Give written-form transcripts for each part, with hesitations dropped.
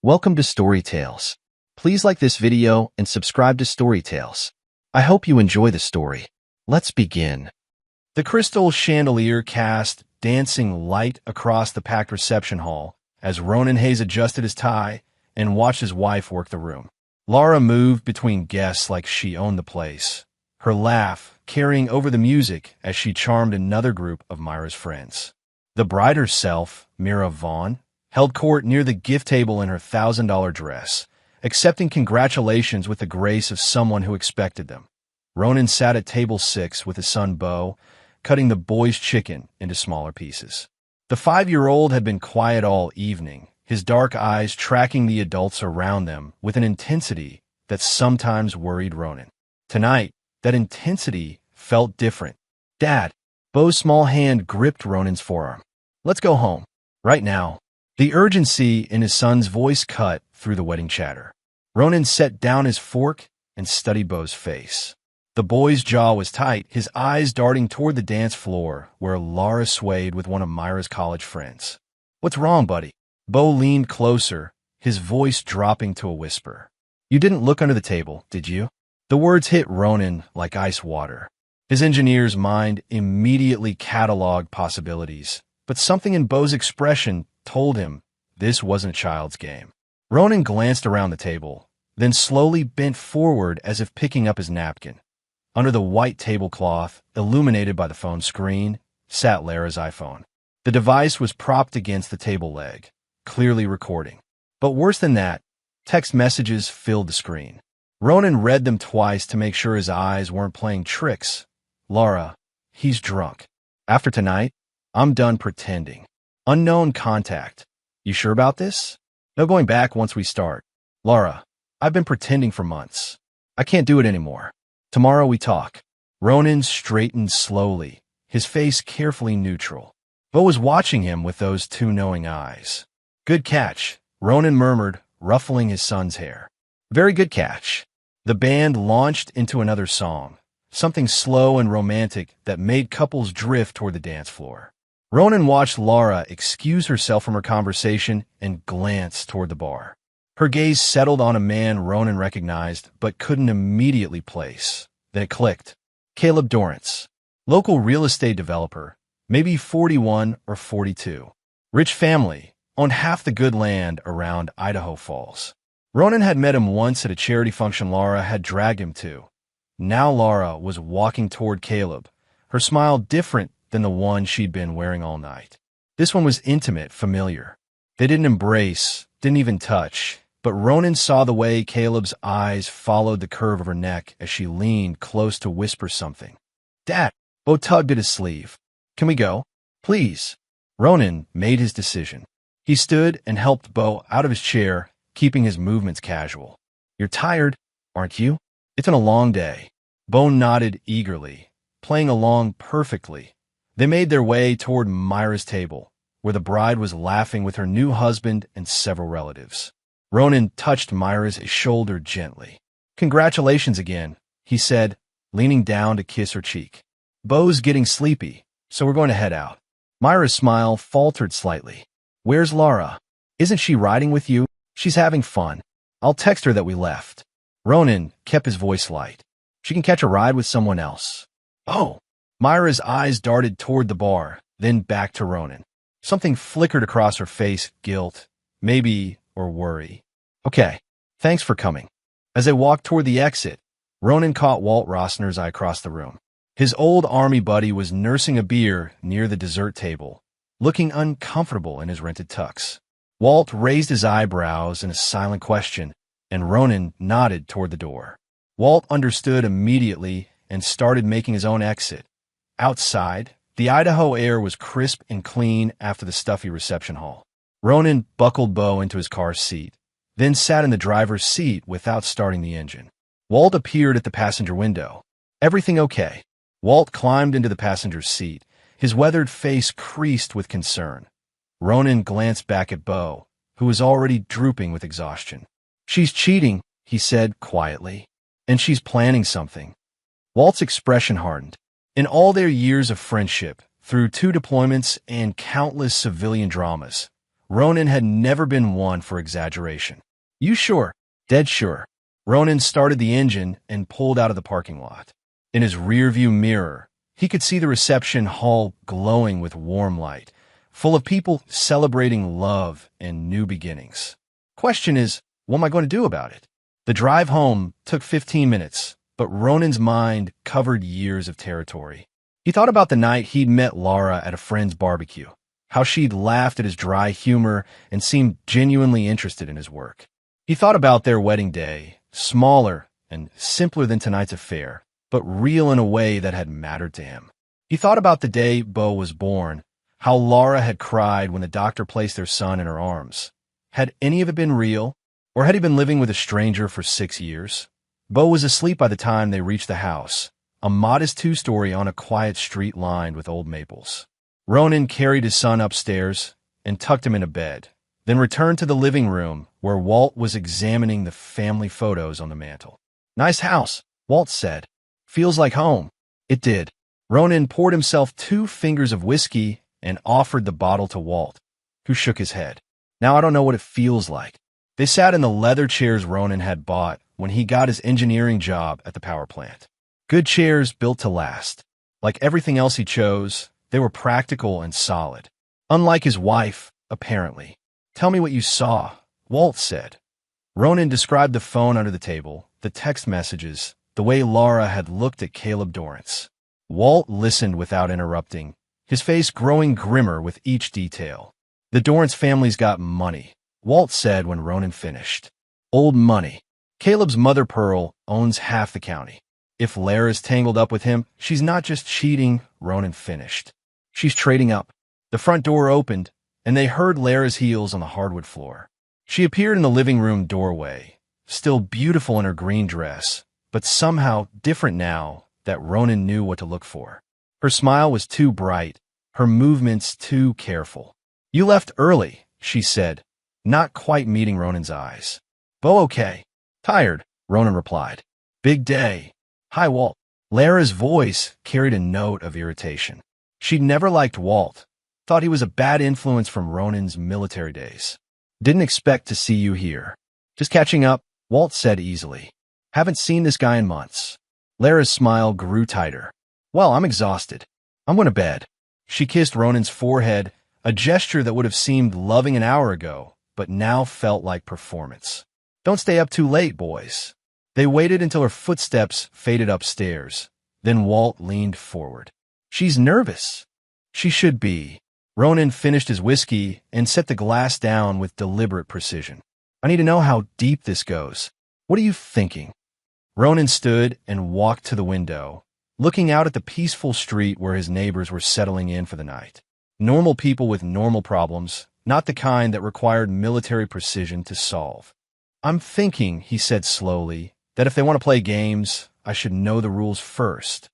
Welcome to Story Tales. Please like this video and subscribe to Story Tales. I hope you enjoy the story. Let's begin. The crystal chandelier cast dancing light across the packed reception hall as Ronan Hayes adjusted his tie and watched his wife work the room. Laura moved between guests like she owned the place, her laugh carrying over the music as she charmed another group of Myra's friends. The bride herself, Mira Vaughn, held court near the gift table in her $1,000 dress, accepting congratulations with the grace of someone who expected them. Ronan sat at table 6 with his son Beau, cutting the boys' chicken into smaller pieces. The 5-year-old had been quiet all evening, his dark eyes tracking the adults around them with an intensity that sometimes worried Ronan. Tonight, that intensity felt different. "Dad," Beau's small hand gripped Ronan's forearm. "Let's go home. Right now." The urgency in his son's voice cut through the wedding chatter. Ronan set down his fork and studied Beau's face. The boy's jaw was tight, his eyes darting toward the dance floor where Laura swayed with one of Myra's college friends. "What's wrong, buddy?" Beau leaned closer, his voice dropping to a whisper. "You didn't look under the table, did you?" The words hit Ronan like ice water. His engineer's mind immediately cataloged possibilities, but something in Beau's expression told him this wasn't a child's game. Ronan glanced around the table, then slowly bent forward as if picking up his napkin. Under the white tablecloth, illuminated by the phone screen, sat Lara's iPhone. The device was propped against the table leg, clearly recording. But worse than that, text messages filled the screen. Ronan read them twice to make sure his eyes weren't playing tricks. "Laura, he's drunk. After tonight, I'm done pretending. Unknown contact. You sure about this? No going back once we start. Laura, I've been pretending for months. I can't do it anymore. Tomorrow we talk." Ronan straightened slowly, his face carefully neutral. Beau was watching him with those two knowing eyes. "Good catch," Ronan murmured, ruffling his son's hair. "Very good catch." The band launched into another song, something slow and romantic that made couples drift toward the dance floor. Ronan watched Laura excuse herself from her conversation and glance toward the bar. Her gaze settled on a man Ronan recognized but couldn't immediately place. Then it clicked. Caleb Dorrance, local real estate developer, maybe 41 or 42. Rich family, owned half the good land around Idaho Falls. Ronan had met him once at a charity function Laura had dragged him to. Now Laura was walking toward Caleb, her smile different than the one she'd been wearing all night. This one was intimate, familiar. They didn't embrace, didn't even touch, but Ronan saw the way Caleb's eyes followed the curve of her neck as she leaned close to whisper something. "Dad," Beau tugged at his sleeve. "Can we go? Please." Ronan made his decision. He stood and helped Beau out of his chair, keeping his movements casual. "You're tired, aren't you? It's been a long day." Beau nodded eagerly, playing along perfectly. They made their way toward Myra's table, where the bride was laughing with her new husband and several relatives. Ronan touched Myra's shoulder gently. "Congratulations again," he said, leaning down to kiss her cheek. "Beau's getting sleepy, so we're going to head out." Myra's smile faltered slightly. "Where's Laura? Isn't she riding with you? She's having fun. I'll text her that we left." Ronan kept his voice light. "She can catch a ride with someone else." "Oh." Myra's eyes darted toward the bar, then back to Ronan. Something flickered across her face, guilt, maybe, or worry. "Okay, thanks for coming." As they walked toward the exit, Ronan caught Walt Rossner's eye across the room. His old army buddy was nursing a beer near the dessert table, looking uncomfortable in his rented tux. Walt raised his eyebrows in a silent question, and Ronan nodded toward the door. Walt understood immediately and started making his own exit. Outside, the Idaho air was crisp and clean after the stuffy reception hall. Ronan buckled Beau into his car's seat, then sat in the driver's seat without starting the engine. Walt appeared at the passenger window. "Everything okay?" Walt climbed into the passenger's seat, his weathered face creased with concern. Ronan glanced back at Beau, who was already drooping with exhaustion. "She's cheating," he said quietly, "and she's planning something." Walt's expression hardened. In all their years of friendship, through 2 deployments and countless civilian dramas, Ronan had never been one for exaggeration. "You sure?" "Dead sure." Ronan started the engine and pulled out of the parking lot. In his rearview mirror, he could see the reception hall glowing with warm light, full of people celebrating love and new beginnings. Question is, what am I going to do about it? The drive home took 15 minutes, but Ronan's mind covered years of territory. He thought about the night he'd met Laura at a friend's barbecue, how she'd laughed at his dry humor and seemed genuinely interested in his work. He thought about their wedding day, smaller and simpler than tonight's affair, but real in a way that had mattered to him. He thought about the day Beau was born, how Laura had cried when the doctor placed their son in her arms. Had any of it been real, or had he been living with a stranger for 6 years? Beau was asleep by the time they reached the house, a modest two-story on a quiet street lined with old maples. Ronan carried his son upstairs and tucked him into bed, then returned to the living room where Walt was examining the family photos on the mantel. "Nice house," Walt said. "Feels like home." It did. Ronan poured himself 2 fingers of whiskey and offered the bottle to Walt, who shook his head. "Now I don't know what it feels like." They sat in the leather chairs Ronan had bought when he got his engineering job at the power plant. Good chairs built to last. Like everything else he chose, they were practical and solid. Unlike his wife, apparently. "Tell me what you saw," Walt said. Ronan described the phone under the table, the text messages, the way Laura had looked at Caleb Dorrance. Walt listened without interrupting, his face growing grimmer with each detail. "The Dorrance family's got money," Walt said when Ronan finished. "Old money. Caleb's mother, Pearl, owns half the county. If Lara's tangled up with him, she's not just cheating," Ronan finished. "She's trading up." The front door opened, and they heard Lara's heels on the hardwood floor. She appeared in the living room doorway, still beautiful in her green dress, but somehow different now that Ronan knew what to look for. Her smile was too bright, her movements too careful. "You left early," she said, not quite meeting Ronan's eyes. "Beau okay?" "Tired," Ronan replied. "Big day." "Hi, Walt." Lara's voice carried a note of irritation. She'd never liked Walt, thought he was a bad influence from Ronan's military days. "Didn't expect to see you here." "Just catching up," Walt said easily. "Haven't seen this guy in months." Lara's smile grew tighter. "Well, I'm exhausted. I'm going to bed." She kissed Ronan's forehead, a gesture that would have seemed loving an hour ago, but now felt like performance. "Don't stay up too late, boys." They waited until her footsteps faded upstairs. Then Walt leaned forward. "She's nervous." "She should be." Ronan finished his whiskey and set the glass down with deliberate precision. "I need to know how deep this goes. What are you thinking?" Ronan stood and walked to the window, looking out at the peaceful street where his neighbors were settling in for the night. Normal people with normal problems, not the kind that required military precision to solve. "I'm thinking," he said slowly, "that if they want to play games, I should know the rules first."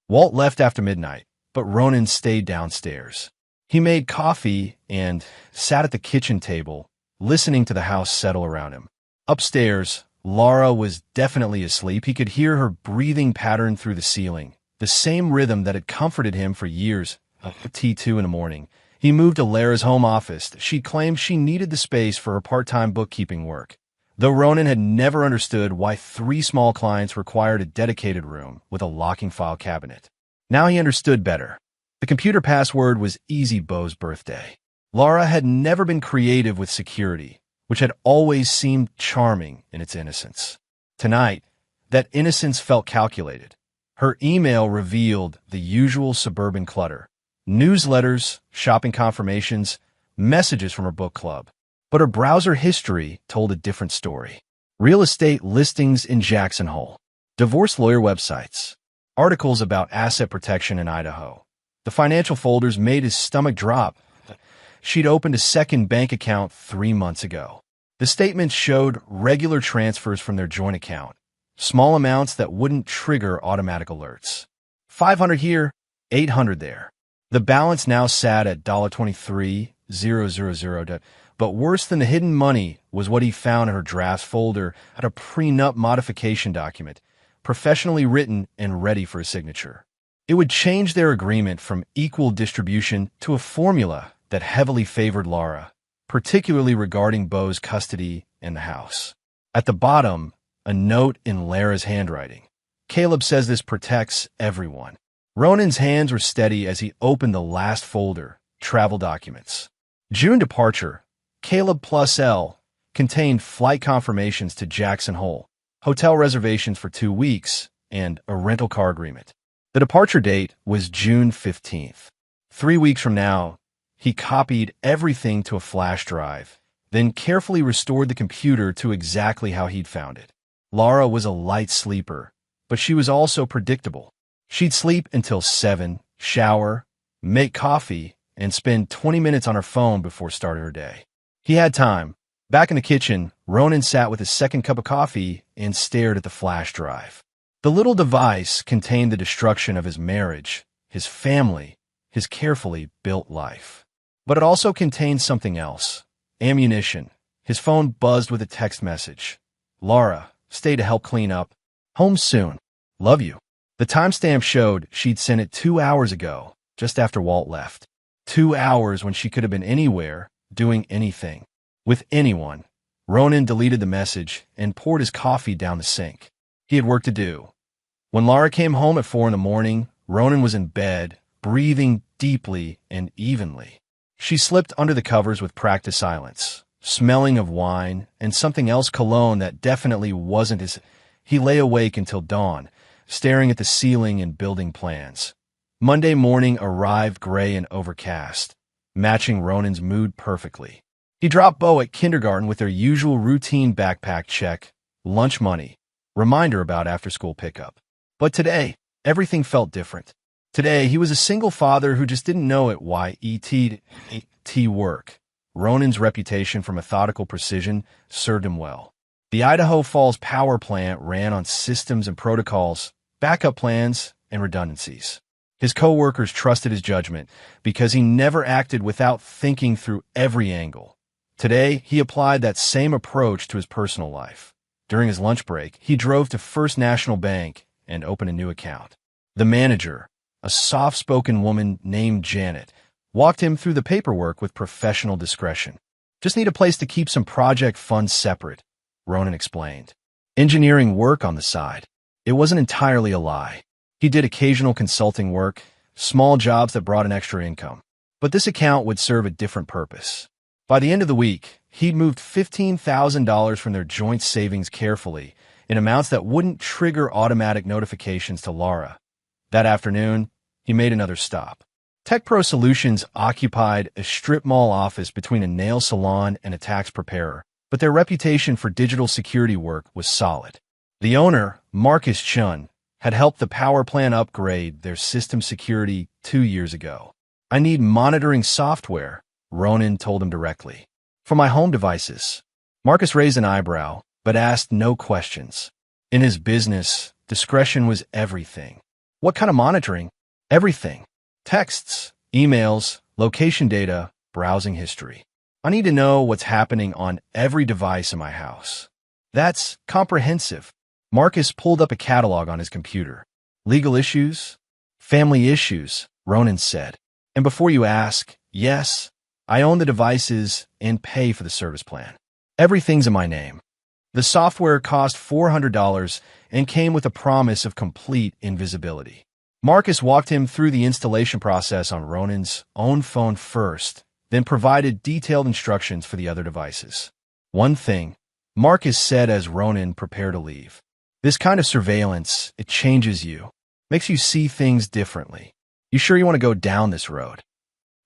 Walt left after midnight, but Ronan stayed downstairs. He made coffee and sat at the kitchen table, listening to the house settle around him. Upstairs, Laura was definitely asleep. He could hear her breathing pattern through the ceiling, the same rhythm that had comforted him for years. T2 in the morning. He moved to Lara's home office. She claimed she needed the space for her part-time bookkeeping work, though Ronan had never understood why 3 small clients required a dedicated room with a locking file cabinet. Now he understood better. The computer password was Easy Beau's birthday. Laura had never been creative with security, which had always seemed charming in its innocence. Tonight, that innocence felt calculated. Her email revealed the usual suburban clutter. Newsletters, shopping confirmations, messages from her book club. But her browser history told a different story. Real estate listings in Jackson Hole. Divorce lawyer websites. Articles about asset protection in Idaho. The financial folders made his stomach drop. She'd opened a second bank account 3 months ago. The statements showed regular transfers from their joint account, small amounts that wouldn't trigger automatic alerts. 500 here, 800 there. The balance now sat at $23,000, but worse than the hidden money was what he found in her drafts folder at a prenup modification document, professionally written and ready for a signature. It would change their agreement from equal distribution to a formula that heavily favored Laura, particularly regarding Beau's custody in the house. At the bottom, a note in Lara's handwriting. Caleb says this protects everyone. Ronan's hands were steady as he opened the last folder, travel documents. June departure, Caleb plus L, contained flight confirmations to Jackson Hole, hotel reservations for 2 weeks, and a rental car agreement. The departure date was June 15th. 3 weeks from now, he copied everything to a flash drive, then carefully restored the computer to exactly how he'd found it. Lara was a light sleeper, but she was also predictable. She'd sleep until 7, shower, make coffee, and spend 20 minutes on her phone before starting her day. He had time. Back in the kitchen, Ronan sat with his second cup of coffee and stared at the flash drive. The little device contained the destruction of his marriage, his family, his carefully built life. But it also contained something else. Ammunition. His phone buzzed with a text message. Lara, stay to help clean up. Home soon. Love you. The timestamp showed she'd sent it 2 hours ago, just after Walt left. 2 hours when she could have been anywhere, doing anything. With anyone. Ronan deleted the message and poured his coffee down the sink. He had work to do. When Lara came home at 4 a.m, Ronan was in bed, breathing deeply and evenly. She slipped under the covers with practiced silence, smelling of wine and something else cologne that definitely wasn't his. He lay awake until dawn, staring at the ceiling and building plans. Monday morning arrived gray and overcast, matching Ronan's mood perfectly. He dropped Beau at kindergarten with their usual routine backpack check, lunch money, reminder about after-school pickup. But today, everything felt different. Today, he was a single father who just didn't know it why ET work. Ronan's reputation for methodical precision served him well. The Idaho Falls power plant ran on systems and protocols, backup plans, and redundancies. His co-workers trusted his judgment because he never acted without thinking through every angle. Today, he applied that same approach to his personal life. During his lunch break, he drove to First National Bank and opened a new account. The manager, a soft-spoken woman named Janet, walked him through the paperwork with professional discretion. Just need a place to keep some project funds separate, Ronan explained. Engineering work on the side. It wasn't entirely a lie. He did occasional consulting work, small jobs that brought an extra income. But this account would serve a different purpose. By the end of the week, he'd moved $15,000 from their joint savings carefully, in amounts that wouldn't trigger automatic notifications to Lara. That afternoon, he made another stop. Tech Pro Solutions occupied a strip mall office between a nail salon and a tax preparer, but their reputation for digital security work was solid. The owner, Marcus Chun, had helped the power plant upgrade their system security 2 years ago. I need monitoring software, Ronan told him directly. For my home devices. Marcus raised an eyebrow, but asked no questions. In his business, discretion was everything. What kind of monitoring? Everything. Texts, emails, location data, browsing history. I need to know what's happening on every device in my house. That's comprehensive. Marcus pulled up a catalog on his computer. Legal issues? Family issues, Ronan said. And before you ask, yes, I own the devices and pay for the service plan. Everything's in my name. The software cost $400 and came with a promise of complete invisibility. Marcus walked him through the installation process on Ronan's own phone first, then provided detailed instructions for the other devices. One thing, Marcus said as Ronan prepared to leave. This kind of surveillance, it changes you, makes you see things differently. You sure you want to go down this road?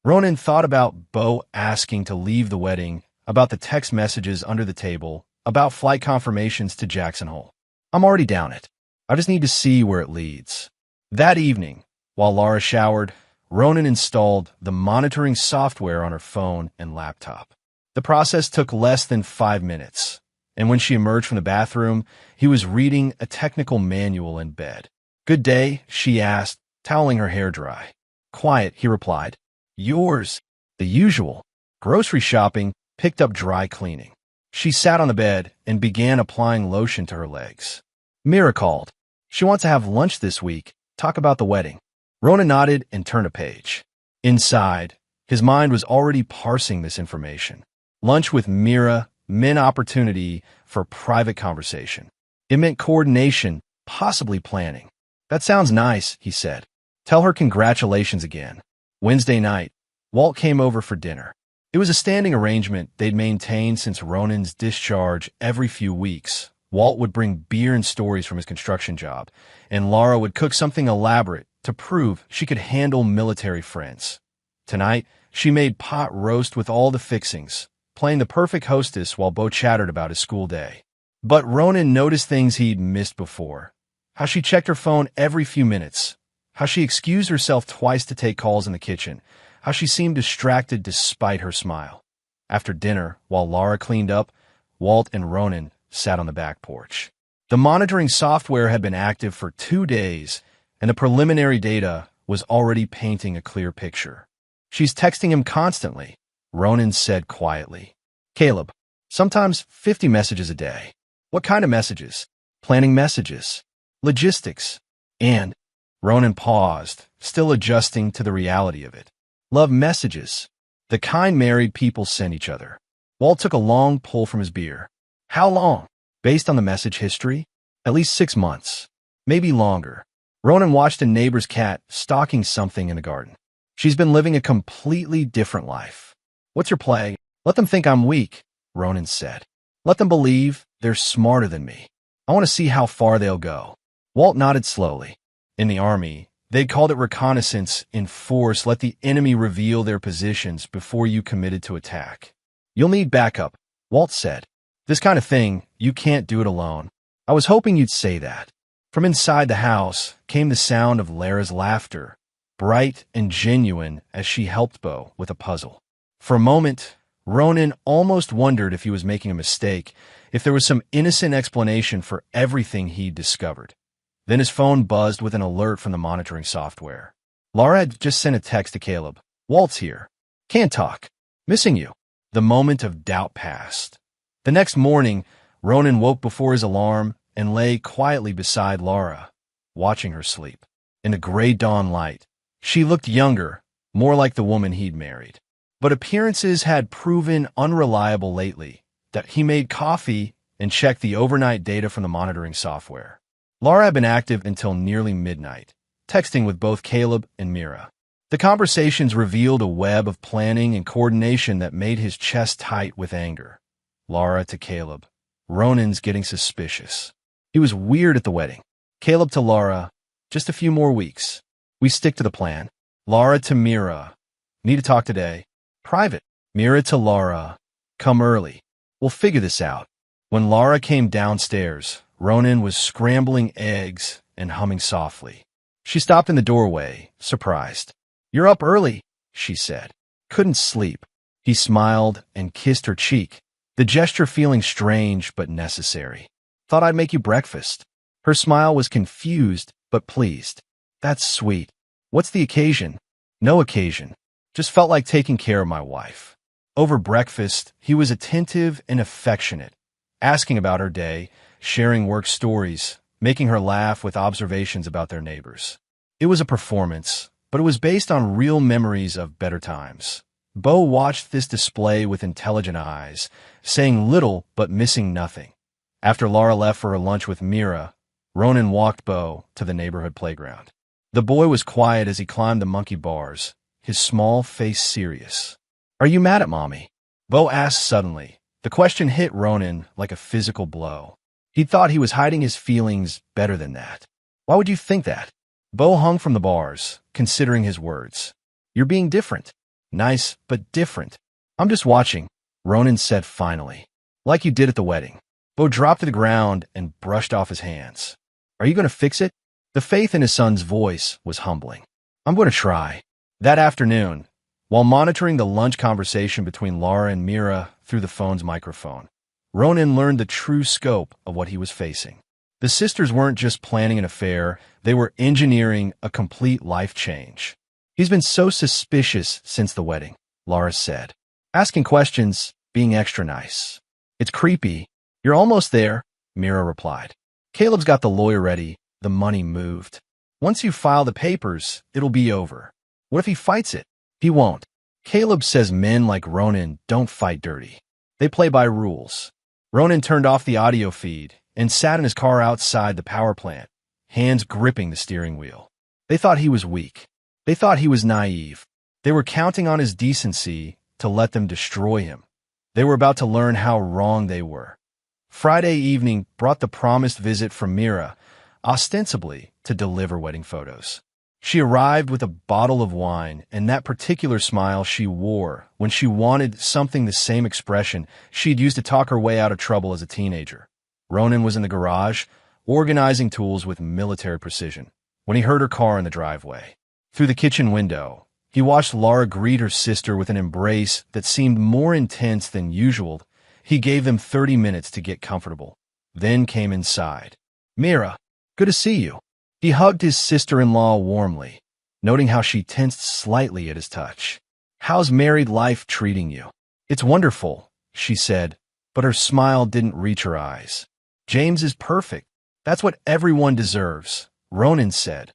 Ronan thought about Beau asking to leave the wedding, about the text messages under the table, about flight confirmations to Jackson Hole. I'm already down it. I just need to see where it leads. That evening, while Lara showered, Ronan installed the monitoring software on her phone and laptop. The process took less than 5 minutes, and when she emerged from the bathroom, he was reading a technical manual in bed. Good day, she asked, toweling her hair dry. Quiet, he replied. Yours. The usual. Grocery shopping, picked up dry cleaning. She sat on the bed and began applying lotion to her legs. Mira called. She wants to have lunch this week, talk about the wedding. Ronan nodded and turned a page. Inside, his mind was already parsing this information. Lunch with Mira meant opportunity for private conversation. It meant coordination, possibly planning. That sounds nice, he said. Tell her congratulations again. Wednesday night, Walt came over for dinner. It was a standing arrangement they'd maintained since Ronan's discharge every few weeks. Walt would bring beer and stories from his construction job, and Laura would cook something elaborate to prove she could handle military friends. Tonight, she made pot roast with all the fixings, playing the perfect hostess while Beau chattered about his school day. But Ronan noticed things he'd missed before. How she checked her phone every few minutes. How she excused herself twice to take calls in the kitchen. How she seemed distracted despite her smile. After dinner, while Laura cleaned up, Walt and Ronan sat on the back porch. The monitoring software had been active for 2 days, and the preliminary data was already painting a clear picture. She's texting him constantly, Ronan said quietly. Caleb, sometimes 50 messages a day. What kind of messages? Planning messages. Logistics. And Ronan paused, still adjusting to the reality of it. Love messages. The kind married people send each other. Walt took a long pull from his beer. How long? Based on the message history? At least 6 months. Maybe longer. Ronan watched a neighbor's cat stalking something in the garden. She's been living a completely different life. What's your play? Let them think I'm weak, Ronan said. Let them believe they're smarter than me. I want to see how far they'll go. Walt nodded slowly. In the army, they called it reconnaissance in force. Let the enemy reveal their positions before you committed to attack. You'll need backup, Walt said. This kind of thing, you can't do it alone. I was hoping you'd say that. From inside the house came the sound of Lara's laughter, bright and genuine as she helped Beau with a puzzle. For a moment, Ronan almost wondered if he was making a mistake, if there was some innocent explanation for everything he'd discovered. Then his phone buzzed with an alert from the monitoring software. Laura had just sent a text to Caleb. Walt's here. Can't talk. Missing you. The moment of doubt passed. The next morning, Ronan woke before his alarm and lay quietly beside Laura, watching her sleep. In the gray dawn light, she looked younger, more like the woman he'd married. But appearances had proven unreliable lately, that he made coffee and checked the overnight data from the monitoring software. Laura had been active until nearly midnight, texting with both Caleb and Mira. The conversations revealed a web of planning and coordination that made his chest tight with anger. Laura to Caleb. Ronan's getting suspicious. He was weird at the wedding. Caleb to Laura. Just a few more weeks. We stick to the plan. Laura to Mira. Need to talk today. Private. Mira to Laura. Come early. We'll figure this out. When Laura came downstairs, Ronan was scrambling eggs and humming softly. She stopped in the doorway, surprised. You're up early, she said. Couldn't sleep. He smiled and kissed her cheek, the gesture feeling strange but necessary. Thought I'd make you breakfast. Her smile was confused but pleased. That's sweet. What's the occasion? No occasion. Just felt like taking care of my wife. Over breakfast, he was attentive and affectionate, asking about her day, sharing work stories, making her laugh with observations about their neighbors. It was a performance, but it was based on real memories of better times. Beau watched this display with intelligent eyes, saying little but missing nothing. After Laura left for her lunch with Mira, Ronan walked Beau to the neighborhood playground. The boy was quiet as he climbed the monkey bars, his small face serious. Are you mad at Mommy? Beau asked suddenly. The question hit Ronan like a physical blow. He thought he was hiding his feelings better than that. Why would you think that? Beau hung from the bars, considering his words. You're being different. Nice, but different. I'm just watching, Ronan said finally. Like you did at the wedding. Beau dropped to the ground and brushed off his hands. Are you going to fix it? The faith in his son's voice was humbling. I'm going to try. That afternoon, while monitoring the lunch conversation between Laura and Mira through the phone's microphone, Ronan learned the true scope of what he was facing. The sisters weren't just planning an affair, they were engineering a complete life change. He's been so suspicious since the wedding, Laura said. Asking questions, being extra nice. It's creepy. You're almost there, Mira replied. Caleb's got the lawyer ready, the money moved. Once you file the papers, it'll be over. What if he fights it? He won't. Caleb says men like Ronan don't fight dirty. They play by rules. Ronan turned off the audio feed and sat in his car outside the power plant, hands gripping the steering wheel. They thought he was weak. They thought he was naive. They were counting on his decency to let them destroy him. They were about to learn how wrong they were. Friday evening brought the promised visit from Mira, ostensibly to deliver wedding photos. She arrived with a bottle of wine and that particular smile she wore when she wanted something the same expression she'd used to talk her way out of trouble as a teenager. Ronan was in the garage, organizing tools with military precision, when he heard her car in the driveway. Through the kitchen window, he watched Laura greet her sister with an embrace that seemed more intense than usual. He gave them 30 minutes to get comfortable, then came inside. "Mira, good to see you." He hugged his sister-in-law warmly, noting how she tensed slightly at his touch. "How's married life treating you?" "It's wonderful," she said, but her smile didn't reach her eyes. "James is perfect. That's what everyone deserves," Ronan said,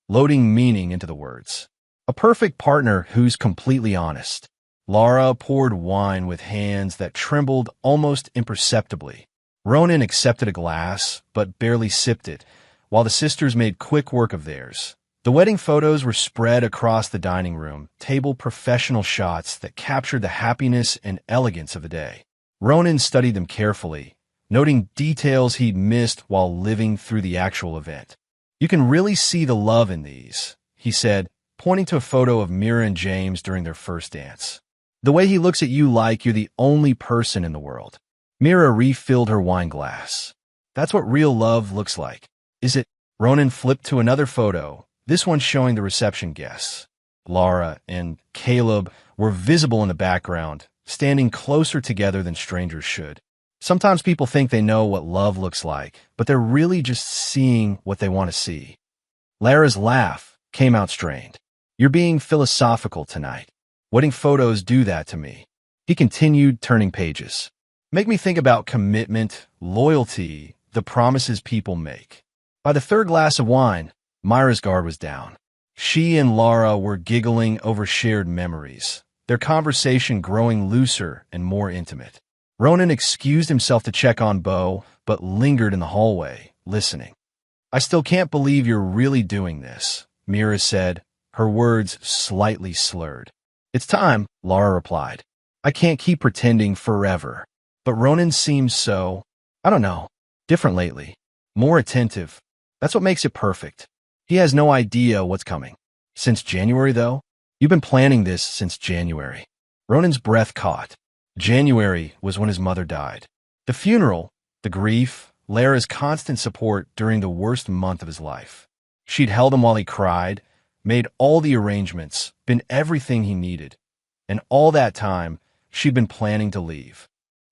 loading meaning into the words. "A perfect partner who's completely honest." Laura poured wine with hands that trembled almost imperceptibly. Ronan accepted a glass, but barely sipped it, while the sisters made quick work of theirs. The wedding photos were spread across the dining room table, professional shots that captured the happiness and elegance of the day. Ronan studied them carefully, noting details he'd missed while living through the actual event. "You can really see the love in these," he said, pointing to a photo of Mira and James during their first dance. "The way he looks at you like you're the only person in the world." Mira refilled her wine glass. "That's what real love looks like. Is it?" Ronan flipped to another photo, this one showing the reception guests. Laura and Caleb were visible in the background, standing closer together than strangers should. Sometimes people think they know what love looks like, but they're really just seeing what they want to see. Lara's laugh came out strained. "You're being philosophical tonight. Wedding photos do that to me." He continued, turning pages. "Make me think about commitment, loyalty, the promises people make." By the third glass of wine, Myra's guard was down. She and Laura were giggling over shared memories, their conversation growing looser and more intimate. Ronan excused himself to check on Beau, but lingered in the hallway, listening. "I still can't believe you're really doing this," Mira said, her words slightly slurred. "It's time," Laura replied. "I can't keep pretending forever." But Ronan seems so, I don't know, different lately. More attentive. That's what makes it perfect. He has no idea what's coming. "Since January, though? You've been planning this since January." Ronan's breath caught. January was when his mother died. The funeral, the grief, Lara's constant support during the worst month of his life. She'd held him while he cried, made all the arrangements, been everything he needed. And all that time, she'd been planning to leave.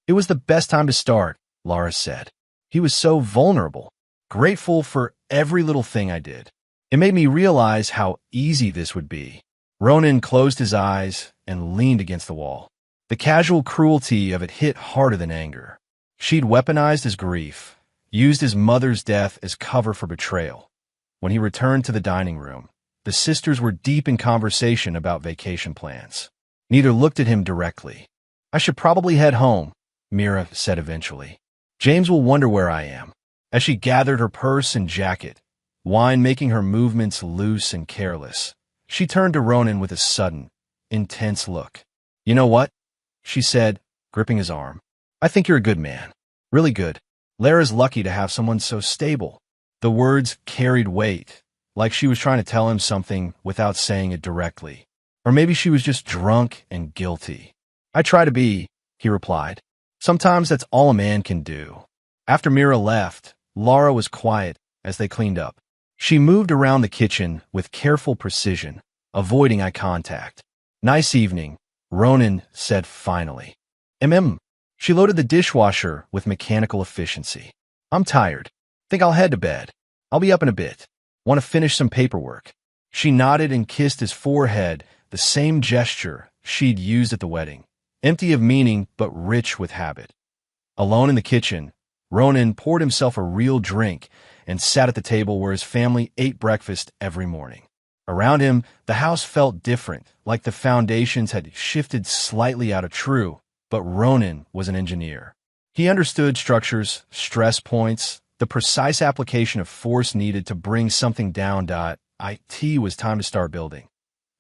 "It was the best time to start," Laura said. "He was so vulnerable. Grateful for every little thing I did. It made me realize how easy this would be." Ronan closed his eyes and leaned against the wall. The casual cruelty of it hit harder than anger. She'd weaponized his grief, used his mother's death as cover for betrayal. When he returned to the dining room, the sisters were deep in conversation about vacation plans. Neither looked at him directly. "I should probably head home," Mira said eventually. "James will wonder where I am." As she gathered her purse and jacket, wine making her movements loose and careless, she turned to Ronan with a sudden, intense look. "You know what?" she said, gripping his arm. "I think you're a good man. Really good. Lara's lucky to have someone so stable." The words carried weight, like she was trying to tell him something without saying it directly. Or maybe she was just drunk and guilty. "I try to be," he replied. "Sometimes that's all a man can do." After Mira left, Laura was quiet as they cleaned up. She moved around the kitchen with careful precision, avoiding eye contact. "Nice evening," Ronan said finally. She loaded the dishwasher with mechanical efficiency. "I'm tired. Think I'll head to bed. I'll be up in a bit. Want to finish some paperwork." She nodded and kissed his forehead, the same gesture she'd used at the wedding, empty of meaning but rich with habit. Alone in the kitchen, Ronan poured himself a real drink and sat at the table where his family ate breakfast every morning. Around him, the house felt different, like the foundations had shifted slightly out of true, but Ronan was an engineer. He understood structures, stress points, the precise application of force needed to bring something down. It was time to start building.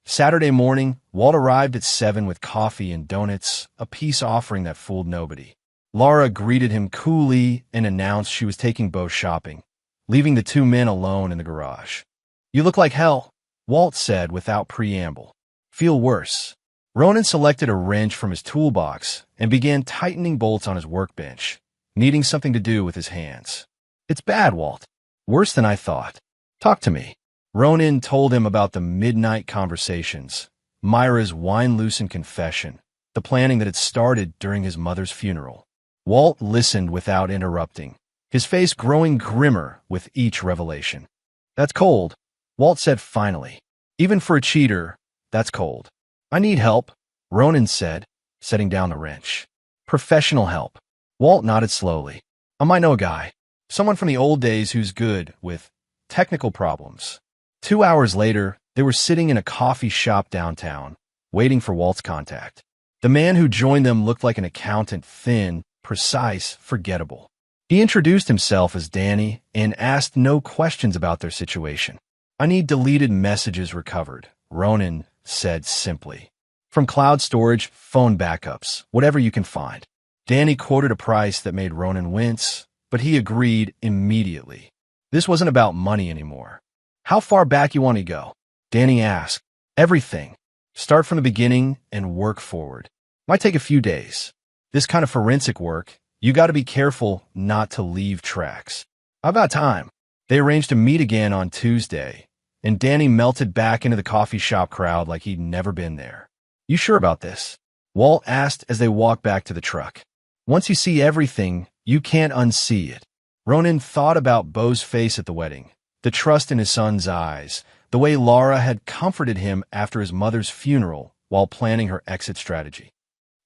Saturday morning, Walt arrived at 7 with coffee and donuts, a peace offering that fooled nobody. Laura greeted him coolly and announced she was taking Bo shopping, leaving the two men alone in the garage. "You look like hell," Walt said without preamble. "Feel worse." Ronan selected a wrench from his toolbox and began tightening bolts on his workbench, needing something to do with his hands. "It's bad, Walt. Worse than I thought. Talk to me." Ronan told him about the midnight conversations, Myra's wine-loosened confession, the planning that had started during his mother's funeral. Walt listened without interrupting, his face growing grimmer with each revelation. "That's cold," Walt said finally. "Even for a cheater, that's cold." "I need help," Ronan said, setting down the wrench. "Professional help." Walt nodded slowly. "I might know a guy. Someone from the old days who's good with technical problems." 2 hours later, they were sitting in a coffee shop downtown, waiting for Walt's contact. The man who joined them looked like an accountant, thin, precise, forgettable. He introduced himself as Danny and asked no questions about their situation. "I need deleted messages recovered," Ronan said simply. "From cloud storage, phone backups, whatever you can find." Danny quoted a price that made Ronan wince, but he agreed immediately. This wasn't about money anymore. "How far back you want to go?" Danny asked. "Everything. Start from the beginning and work forward. Might take a few days. This kind of forensic work, you got to be careful not to leave tracks." "I've got time." They arranged to meet again on Tuesday, and Danny melted back into the coffee shop crowd like he'd never been there. "You sure about this?" Walt asked as they walked back to the truck. "Once you see everything, you can't unsee it." Ronan thought about Bo's face at the wedding, the trust in his son's eyes, the way Laura had comforted him after his mother's funeral while planning her exit strategy.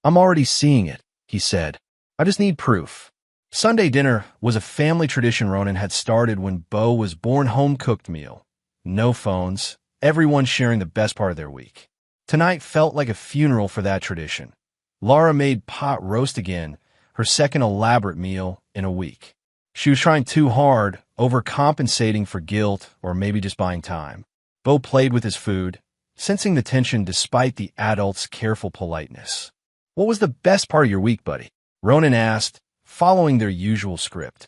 "I'm already seeing it," he said. "I just need proof." Sunday dinner was a family tradition Ronan had started when Bo was born, home-cooked meal. No phones, everyone sharing the best part of their week. Tonight felt like a funeral for that tradition. Laura made pot roast again, her second elaborate meal in a week. She was trying too hard, overcompensating for guilt or maybe just buying time. Bo played with his food, sensing the tension despite the adults' careful politeness. "What was the best part of your week, buddy?" Ronan asked, following their usual script.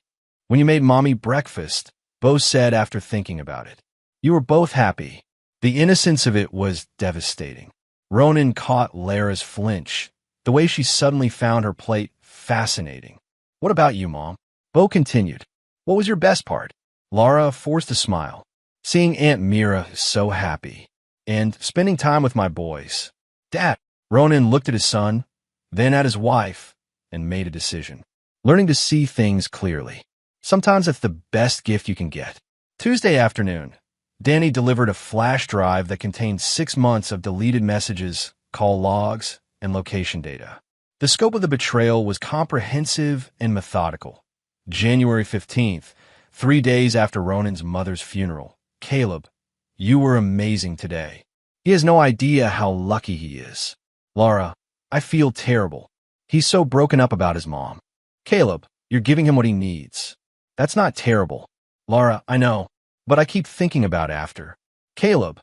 "When you made Mommy breakfast," Bo said after thinking about it. "You were both happy." The innocence of it was devastating. Ronan caught Lara's flinch, the way she suddenly found her plate fascinating. "What about you, Mom?" Bo continued. "What was your best part?" Lara forced a smile. "Seeing Aunt Mira so happy. And spending time with my boys." "Dad." Ronan looked at his son, then at his wife, and made a decision. Learning to see things clearly. Sometimes that's the best gift you can get. Tuesday afternoon, Danny delivered a flash drive that contained 6 months of deleted messages, call logs, and location data. The scope of the betrayal was comprehensive and methodical. January 15th, 3 days after Ronan's mother's funeral. "Caleb, you were amazing today. He has no idea how lucky he is." "Laura, I feel terrible. He's so broken up about his mom." "Caleb, you're giving him what he needs." "That's not terrible." "Laura, I know, but I keep thinking about after." "Caleb,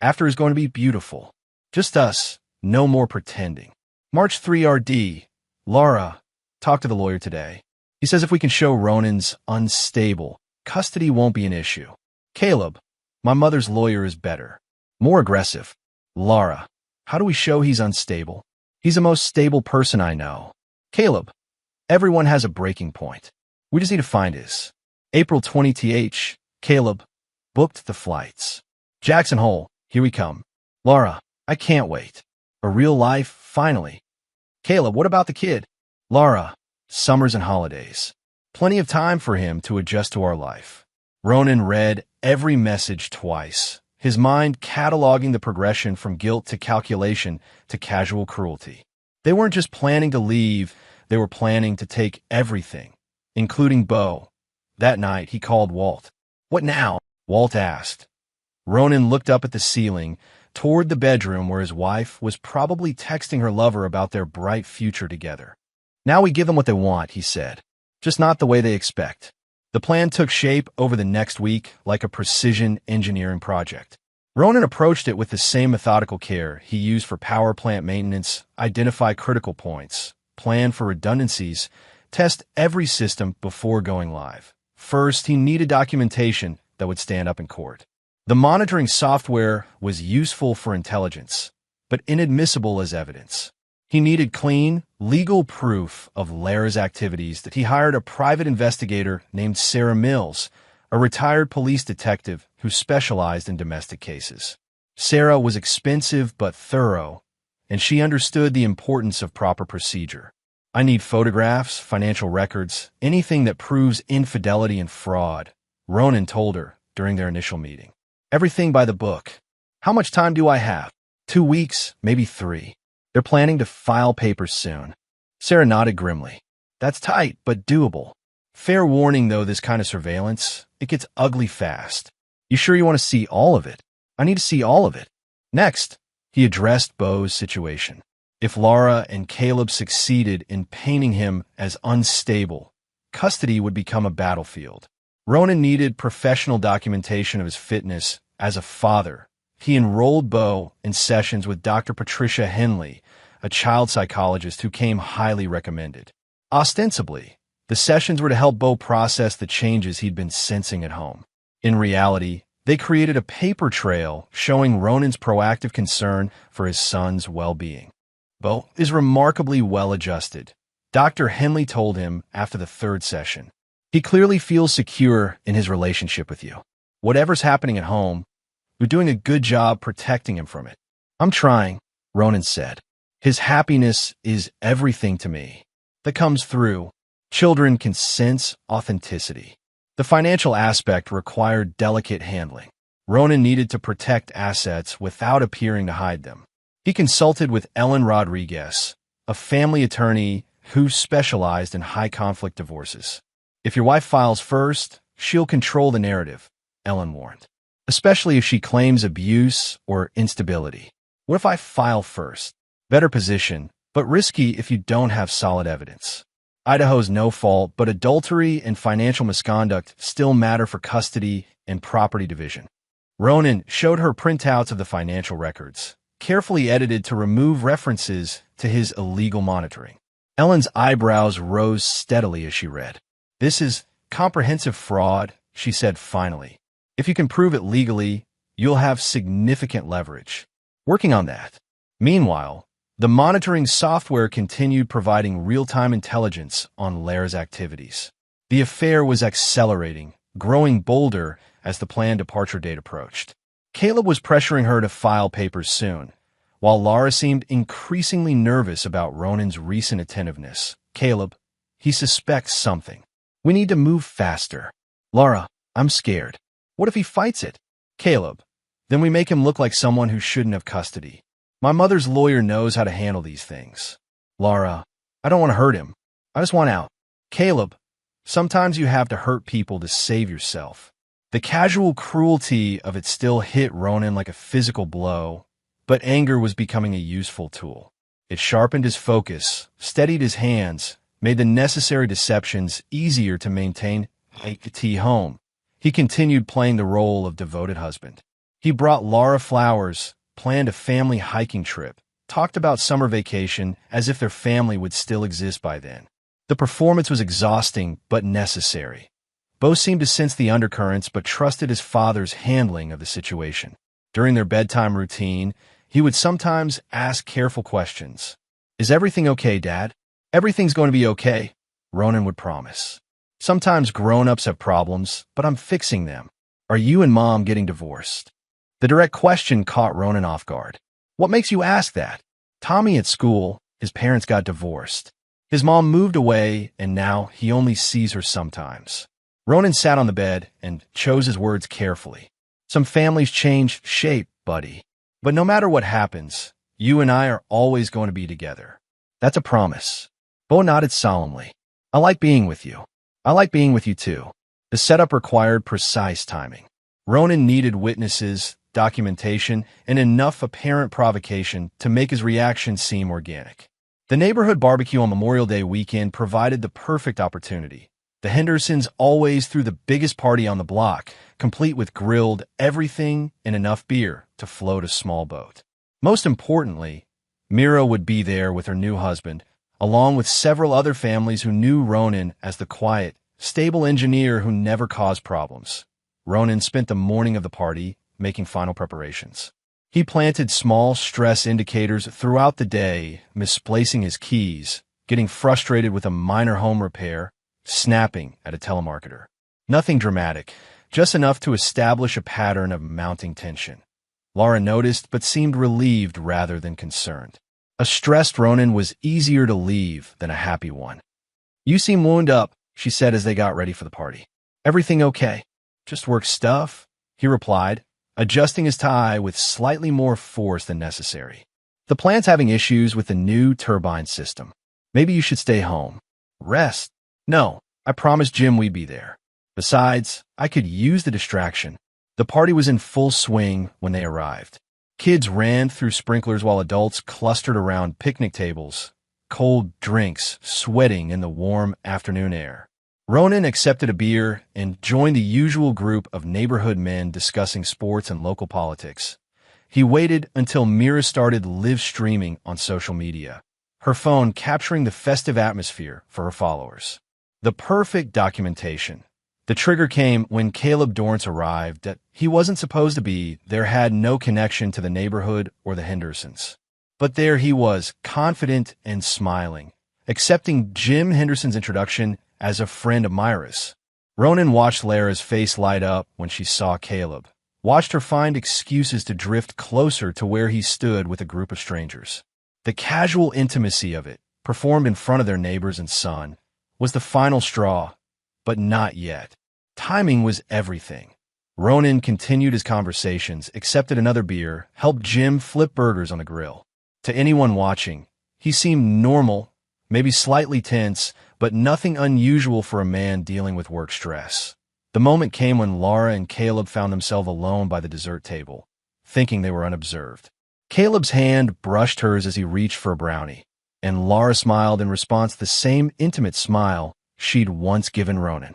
after is going to be beautiful. Just us, no more pretending." March 3 RD. "Laura, talked to the lawyer today. He says if we can show Ronan's unstable, custody won't be an issue." "Caleb, my mother's lawyer is better. More aggressive." "Laura, how do we show he's unstable? He's the most stable person I know." "Caleb, everyone has a breaking point. We just need to find his." April 20th. "Caleb, booked the flights. Jackson Hole, here we come." "Laura, I can't wait. A real life, finally." "Caleb, what about the kid?" "Laura, summers and holidays. Plenty of time for him to adjust to our life." Ronan read every message twice, his mind cataloging the progression from guilt to calculation to casual cruelty. They weren't just planning to leave, they were planning to take everything, including Bo. That night, he called Walt. "What now?" Walt asked. Ronan looked up at the ceiling, toward the bedroom where his wife was probably texting her lover about their bright future together. "Now we give them what they want," he said. "Just not the way they expect." The plan took shape over the next week like a precision engineering project. Ronan approached it with the same methodical care he used for power plant maintenance: identify critical points, plan for redundancies, test every system before going live. First, he needed documentation that would stand up in court. The monitoring software was useful for intelligence, but inadmissible as evidence. He needed clean, legal proof of Lara's activities. That he hired a private investigator named Sarah Mills, a retired police detective who specialized in domestic cases. Sarah was expensive but thorough, and she understood the importance of proper procedure. "I need photographs, financial records, anything that proves infidelity and fraud," Ronan told her during their initial meeting. "Everything by the book. How much time do I have?" 2 weeks, maybe 3. They're planning to file papers soon. Sarah nodded grimly. "That's tight, but doable. Fair warning, though, this kind of surveillance, it gets ugly fast. You sure you want to see all of it?" "I need to see all of it." Next, he addressed Beau's situation. If Lara and Caleb succeeded in painting him as unstable, custody would become a battlefield. Ronan needed professional documentation of his fitness as a father. He enrolled Beau in sessions with Dr. Patricia Henley, a child psychologist who came highly recommended. Ostensibly, the sessions were to help Beau process the changes he'd been sensing at home. In reality, they created a paper trail showing Ronan's proactive concern for his son's well-being. "Beau is remarkably well-adjusted," Dr. Henley told him after the 3rd session. "He clearly feels secure in his relationship with you. Whatever's happening at home, you're doing a good job protecting him from it." "I'm trying," Ronan said. "His happiness is everything to me. That comes through. Children can sense authenticity." The financial aspect required delicate handling. Ronan needed to protect assets without appearing to hide them. He consulted with Ellen Rodriguez, a family attorney who specialized in high-conflict divorces. "If your wife files first, she'll control the narrative," Ellen warned, "especially if she claims abuse or instability. What if I file first? Better position, but risky if you don't have solid evidence. Idaho's no fault, but adultery and financial misconduct still matter for custody and property division." Ronan showed her printouts of the financial records, carefully edited to remove references to his illegal monitoring. Ellen's eyebrows rose steadily as she read. "This is comprehensive fraud," she said finally. "If you can prove it legally, you'll have significant leverage. Working on that." Meanwhile, the monitoring software continued providing real-time intelligence on Lara's activities. The affair was accelerating, growing bolder as the planned departure date approached. Caleb was pressuring her to file papers soon, while Lara seemed increasingly nervous about Ronan's recent attentiveness. "Caleb, he suspects something. We need to move faster." "Lara, I'm scared." "What if he fights it?" "Caleb, then we make him look like someone who shouldn't have custody. My mother's lawyer knows how to handle these things." "Lara, I don't want to hurt him. I just want out." "Caleb, sometimes you have to hurt people to save yourself." The casual cruelty of it still hit Ronan like a physical blow, but anger was becoming a useful tool. It sharpened his focus, steadied his hands, made the necessary deceptions easier to maintain at home. He continued playing the role of devoted husband. He brought Lara flowers, planned a family hiking trip, talked about summer vacation as if their family would still exist by then. The performance was exhausting but necessary. Beau seemed to sense the undercurrents but trusted his father's handling of the situation. During their bedtime routine, he would sometimes ask careful questions. "Is everything okay, Dad?" "Everything's going to be okay," Ronan would promise. "Sometimes grown-ups have problems, but I'm fixing them." "Are you and Mom getting divorced?" The direct question caught Ronan off guard. "What makes you ask that?" "Tommy at school, his parents got divorced. His mom moved away, and now he only sees her sometimes." Ronan sat on the bed and chose his words carefully. "Some families change shape, buddy. But no matter what happens, you and I are always going to be together." "That's a promise." Beau nodded solemnly. "I like being with you." "I like being with you too." The setup required precise timing. Ronan needed witnesses documentation, and enough apparent provocation to make his reaction seem organic. The neighborhood barbecue on Memorial Day weekend provided the perfect opportunity. The Hendersons always threw the biggest party on the block, complete with grilled everything and enough beer to float a small boat. Most importantly, Mira would be there with her new husband, along with several other families who knew Ronan as the quiet, stable engineer who never caused problems. Ronan spent the morning of the party making final preparations. He planted small stress indicators throughout the day, misplacing his keys, getting frustrated with a minor home repair, snapping at a telemarketer. Nothing dramatic, just enough to establish a pattern of mounting tension. Laura noticed but seemed relieved rather than concerned. A stressed Ronan was easier to leave than a happy one. "You seem wound up," she said as they got ready for the party. "Everything okay?" "Just work stuff," he replied, adjusting his tie with slightly more force than necessary. "The plant's having issues with the new turbine system. Maybe you should stay home. Rest." "No, I promised Jim we'd be there. Besides, I could use the distraction." The party was in full swing when they arrived. Kids ran through sprinklers while adults clustered around picnic tables, cold drinks sweating in the warm afternoon air. Ronan accepted a beer and joined the usual group of neighborhood men discussing sports and local politics. He waited until Mira started live streaming on social media, her phone capturing the festive atmosphere for her followers. The perfect documentation. The trigger came when Caleb Dorrance arrived. That he wasn't supposed to be there, had no connection to the neighborhood or the Hendersons. But there he was, confident and smiling, accepting Jim Henderson's introduction as a friend of Myra's. Ronan watched Lara's face light up when she saw Caleb, watched her find excuses to drift closer to where he stood with a group of strangers. The casual intimacy of it, performed in front of their neighbors and son, was the final straw, but not yet. Timing was everything. Ronan continued his conversations, accepted another beer, helped Jim flip burgers on a grill. To anyone watching, he seemed normal, maybe slightly tense, but nothing unusual for a man dealing with work stress. The moment came when Laura and Caleb found themselves alone by the dessert table, thinking they were unobserved. Caleb's hand brushed hers as he reached for a brownie, and Laura smiled in response to the same intimate smile she'd once given Ronan.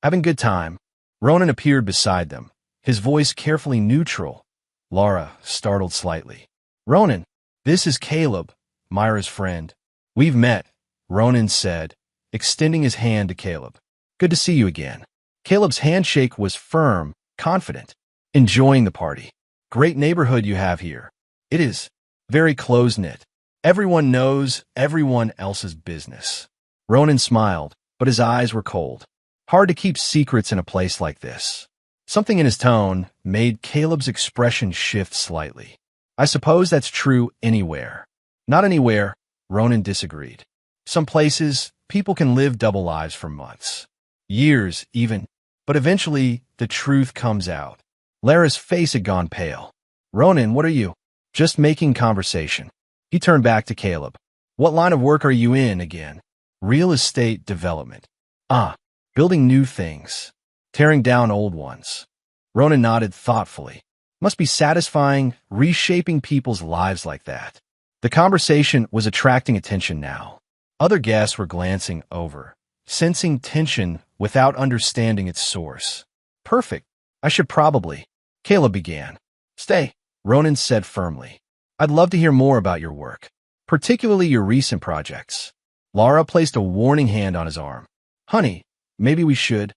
"Having a good time?" Ronan appeared beside them, his voice carefully neutral. Laura startled slightly. "Ronan, this is Caleb, Myra's friend. We've met," Ronan said, extending his hand to Caleb. "Good to see you again." Caleb's handshake was firm, confident. "Enjoying the party. Great neighborhood you have here." "It is. Very close-knit. Everyone knows everyone else's business." Ronan smiled, but his eyes were cold. Hard to keep secrets in a place like this. Something in his tone made Caleb's expression shift slightly. "I suppose that's true anywhere." "Not anywhere," Ronan disagreed. "Some places, people can live double lives for months. Years, even. But eventually, the truth comes out." Lara's face had gone pale. "Ronan, what are you?" "Just making conversation." He turned back to Caleb. "What line of work are you in again?" "Real estate development." "Ah, building new things. Tearing down old ones." Ronan nodded thoughtfully. "Must be satisfying, reshaping people's lives like that." The conversation was attracting attention now. Other guests were glancing over, sensing tension without understanding its source. "Perfect. I should probably—" Caleb began. "Stay," Ronan said firmly. "I'd love to hear more about your work, particularly your recent projects." Laura placed a warning hand on his arm. "Honey, maybe we should."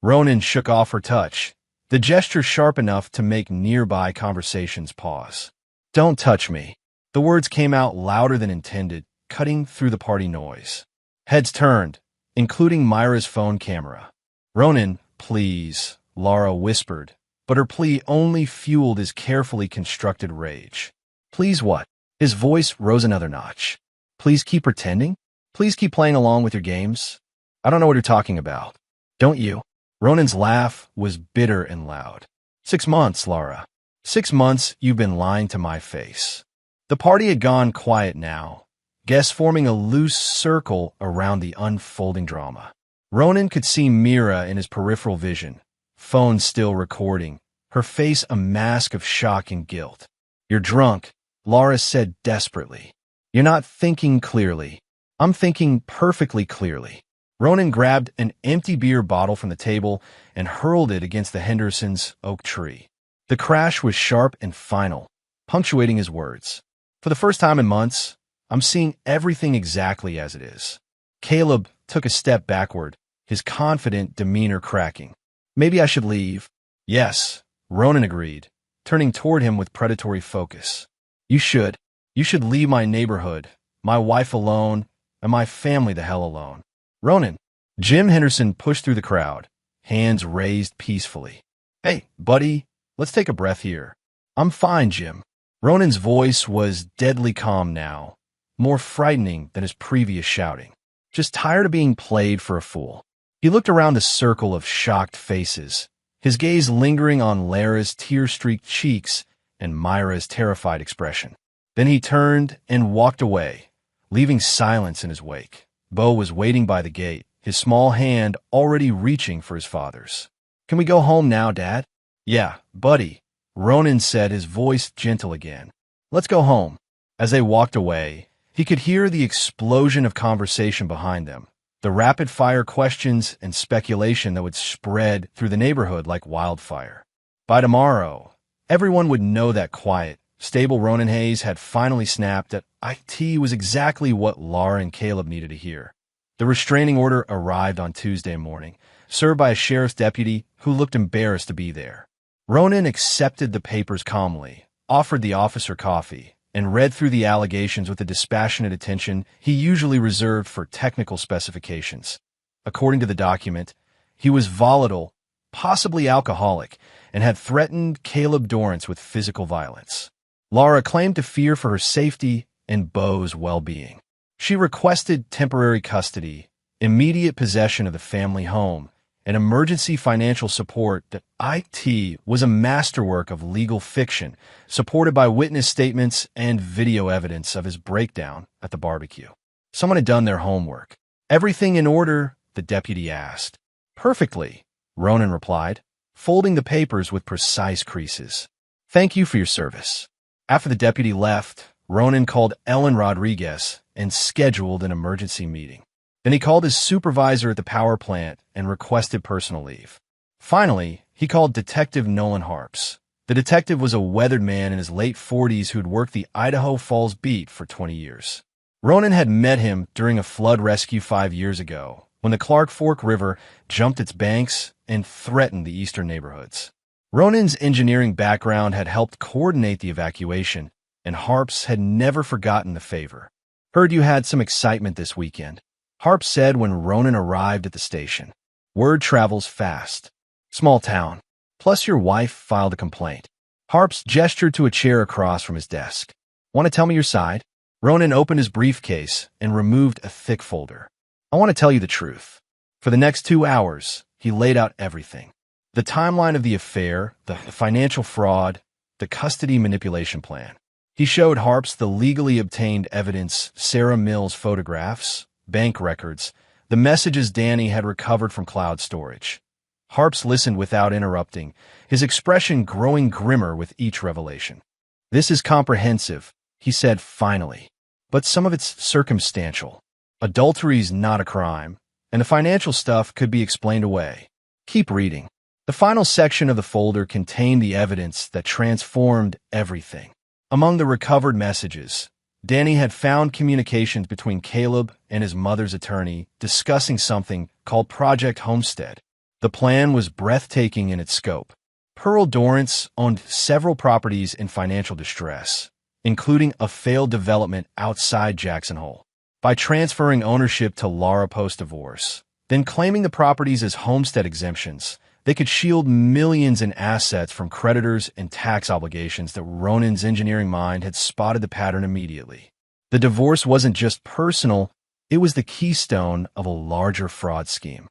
Ronan shook off her touch, the gesture sharp enough to make nearby conversations pause. "Don't touch me." The words came out louder than intended, cutting through the party noise. Heads turned, including Myra's phone camera. "Ronan, please," Laura whispered, but her plea only fueled his carefully constructed rage. "Please what?" His voice rose another notch. "Please keep pretending? Please keep playing along with your games? I don't know what you're talking about." "Don't you?" Ronan's laugh was bitter and loud. 6 months, Laura. 6 months you've been lying to my face." The party had gone quiet now, guests forming a loose circle around the unfolding drama. Ronan could see Mira in his peripheral vision, phone still recording, her face a mask of shock and guilt. "You're drunk," Laura said desperately. "You're not thinking clearly." "I'm thinking perfectly clearly." Ronan grabbed an empty beer bottle from the table and hurled it against the Hendersons' oak tree. The crash was sharp and final, punctuating his words. "For the first time in months, I'm seeing everything exactly as it is." Caleb took a step backward, his confident demeanor cracking. "Maybe I should leave." "Yes," Ronan agreed, turning toward him with predatory focus. You should. You should leave my neighborhood, my wife alone, and my family the hell alone." "Ronan." Jim Henderson pushed through the crowd, hands raised peacefully. "Hey, buddy, let's take a breath here." "I'm fine, Jim." Ronan's voice was deadly calm now, more frightening than his previous shouting. "Just tired of being played for a fool." He looked around the circle of shocked faces, his gaze lingering on Lara's tear-streaked cheeks and Myra's terrified expression. Then he turned and walked away, leaving silence in his wake. Bo was waiting by the gate, his small hand already reaching for his father's. "Can we go home now, Dad?" "Yeah, buddy," Ronan said, his voice gentle again. "Let's go home." As they walked away, he could hear the explosion of conversation behind them, the rapid-fire questions and speculation that would spread through the neighborhood like wildfire. By tomorrow, everyone would know that quiet, stable Ronan Hayes had finally snapped, that IT was exactly what Laura and Caleb needed to hear. The restraining order arrived on Tuesday morning, served by a sheriff's deputy who looked embarrassed to be there. Ronan accepted the papers calmly, offered the officer coffee, and read through the allegations with the dispassionate attention he usually reserved for technical specifications. According to the document, he was volatile, possibly alcoholic, and had threatened Caleb Dorrance with physical violence. Laura claimed to fear for her safety and Bo's well-being. She requested temporary custody, immediate possession of the family home, and emergency financial support. That IT was a masterwork of legal fiction, supported by witness statements and video evidence of his breakdown at the barbecue. Someone had done their homework. "Everything in order?" the deputy asked. "Perfectly," Ronan replied, folding the papers with precise creases. "Thank you for your service." After the deputy left, Ronan called Ellen Rodriguez and scheduled an emergency meeting. Then he called his supervisor at the power plant and requested personal leave. Finally, he called Detective Nolan Harps. The detective was a weathered man in his late 40s who'd worked the Idaho Falls beat for 20 years. Ronan had met him during a flood rescue 5 years ago, when the Clark Fork River jumped its banks and threatened the eastern neighborhoods. Ronan's engineering background had helped coordinate the evacuation, and Harps had never forgotten the favor. "Heard you had some excitement this weekend," Harps said when Ronan arrived at the station. "Word travels fast. Small town. Plus your wife filed a complaint." Harps gestured to a chair across from his desk. "Want to tell me your side?" Ronan opened his briefcase and removed a thick folder. "I want to tell you the truth." For the next 2 hours, he laid out everything. The timeline of the affair, the financial fraud, the custody manipulation plan. He showed Harps the legally obtained evidence, Sarah Mills' photographs, bank records, the messages Danny had recovered from cloud storage. Harps listened without interrupting, his expression growing grimmer with each revelation. "This is comprehensive," he said finally, "but some of it's circumstantial. Adultery's not a crime, and the financial stuff could be explained away. Keep reading." The final section of the folder contained the evidence that transformed everything. Among the recovered messages, Danny had found communications between Caleb and his mother's attorney discussing something called Project Homestead. The plan was breathtaking in its scope. Pearl Dorrance owned several properties in financial distress, including a failed development outside Jackson Hole. By transferring ownership to Laura post-divorce, then claiming the properties as homestead exemptions, they could shield millions in assets from creditors and tax obligations. That Ronan's engineering mind had spotted the pattern immediately. The divorce wasn't just personal, it was the keystone of a larger fraud scheme.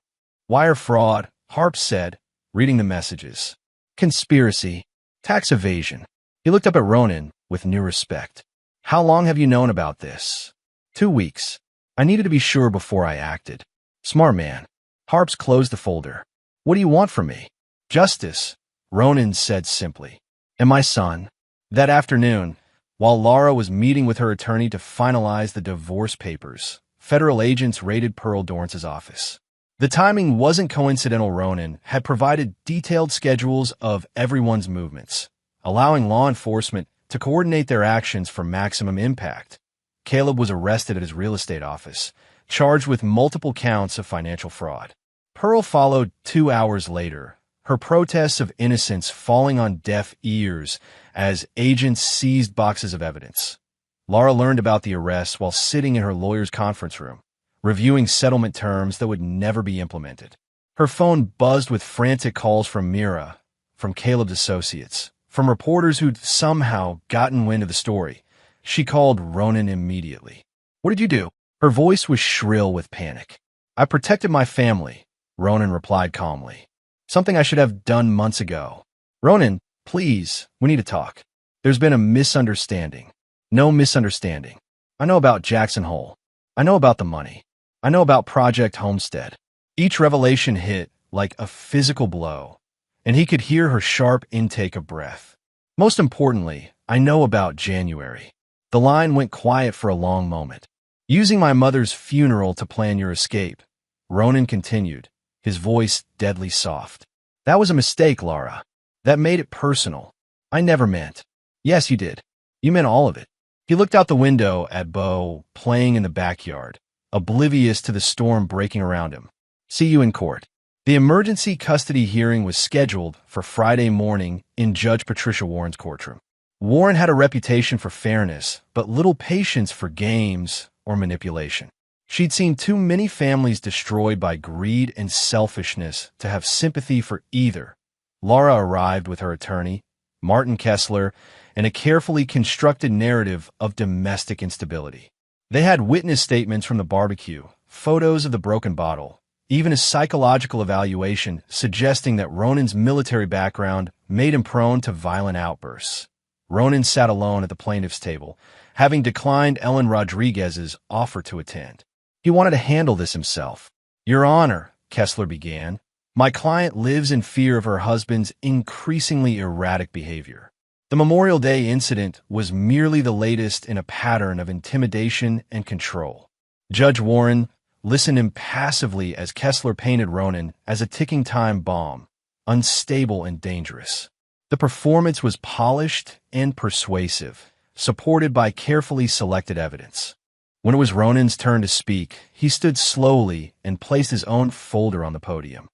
"Wire fraud," Harps said, reading the messages. "Conspiracy. Tax evasion." He looked up at Ronan with new respect. "How long have you known about this?" 2 weeks. I needed to be sure before I acted." "Smart man." Harps closed the folder. "What do you want from me?" "Justice," Ronan said simply. And my son. That afternoon, while Laura was meeting with her attorney to finalize the divorce papers, federal agents raided Pearl Dorrance's office. The timing wasn't coincidental. Ronan had provided detailed schedules of everyone's movements, allowing law enforcement to coordinate their actions for maximum impact. Caleb was arrested at his real estate office, charged with multiple counts of financial fraud. Pearl followed 2 hours later, her protests of innocence falling on deaf ears as agents seized boxes of evidence. Laura learned about the arrests while sitting in her lawyer's conference room, reviewing settlement terms that would never be implemented. Her phone buzzed with frantic calls from Mira, from Caleb's associates, from reporters who'd somehow gotten wind of the story. She called Ronan immediately. "What did you do?" Her voice was shrill with panic. "I protected my family," Ronan replied calmly. "Something I should have done months ago." "Ronan, please, we need to talk. There's been a misunderstanding." "No misunderstanding. I know about Jackson Hole. I know about the money. I know about Project Homestead." Each revelation hit like a physical blow, and he could hear her sharp intake of breath. "Most importantly, I know about January." The line went quiet for a long moment. "Using my mother's funeral to plan your escape," Ronan continued, his voice deadly soft. "That was a mistake, Laura. That made it personal. I never meant." "Yes, you did. You meant all of it." He looked out the window at Bo playing in the backyard, oblivious to the storm breaking around him. "See you in court." The emergency custody hearing was scheduled for Friday morning in Judge Patricia Warren's courtroom. Warren had a reputation for fairness, but little patience for games or manipulation. She'd seen too many families destroyed by greed and selfishness to have sympathy for either. Laura arrived with her attorney, Martin Kessler, and a carefully constructed narrative of domestic instability. They had witness statements from the barbecue, photos of the broken bottle, even a psychological evaluation suggesting that Ronan's military background made him prone to violent outbursts. Ronan sat alone at the plaintiff's table, having declined Ellen Rodriguez's offer to attend. He wanted to handle this himself. "Your Honor," Kessler began, "my client lives in fear of her husband's increasingly erratic behavior. The Memorial Day incident was merely the latest in a pattern of intimidation and control." Judge Warren listened impassively as Kessler painted Ronan as a ticking time bomb, unstable and dangerous. The performance was polished and persuasive, supported by carefully selected evidence. When it was Ronan's turn to speak, he stood slowly and placed his own folder on the podium.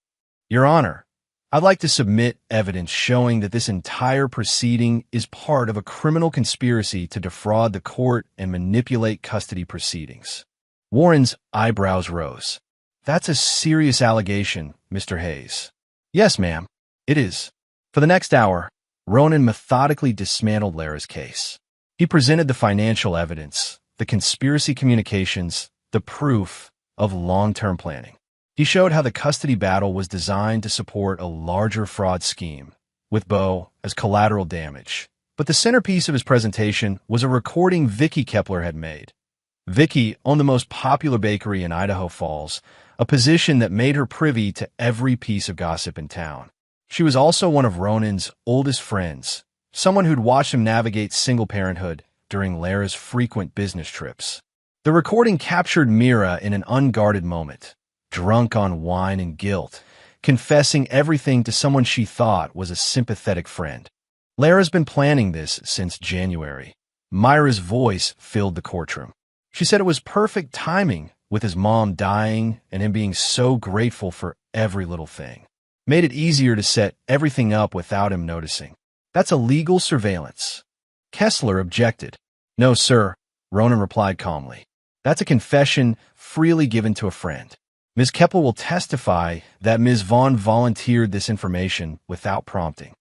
"Your Honor, I'd like to submit evidence showing that this entire proceeding is part of a criminal conspiracy to defraud the court and manipulate custody proceedings." Warren's eyebrows rose. "That's a serious allegation, Mr. Hayes." "Yes, ma'am, it is." For the next hour, Ronan methodically dismantled Lara's case. He presented the financial evidence, the conspiracy communications, the proof of long-term planning. He showed how the custody battle was designed to support a larger fraud scheme, with Bo as collateral damage. But the centerpiece of his presentation was a recording Vicky Kepler had made. Vicky owned the most popular bakery in Idaho Falls, a position that made her privy to every piece of gossip in town. She was also one of Ronan's oldest friends, someone who'd watched him navigate single parenthood during Lara's frequent business trips. The recording captured Mira in an unguarded moment, drunk on wine and guilt, confessing everything to someone she thought was a sympathetic friend. "Lara's been planning this since January." Myra's voice filled the courtroom. She said it was perfect timing, with his mom dying and him being so grateful for every little thing. Made it easier to set everything up without him noticing. "That's illegal surveillance." Kessler objected. "No, sir," Ronan replied calmly. "That's a confession freely given to a friend. Ms. Kepler will testify that Ms. Vaughn volunteered this information without prompting."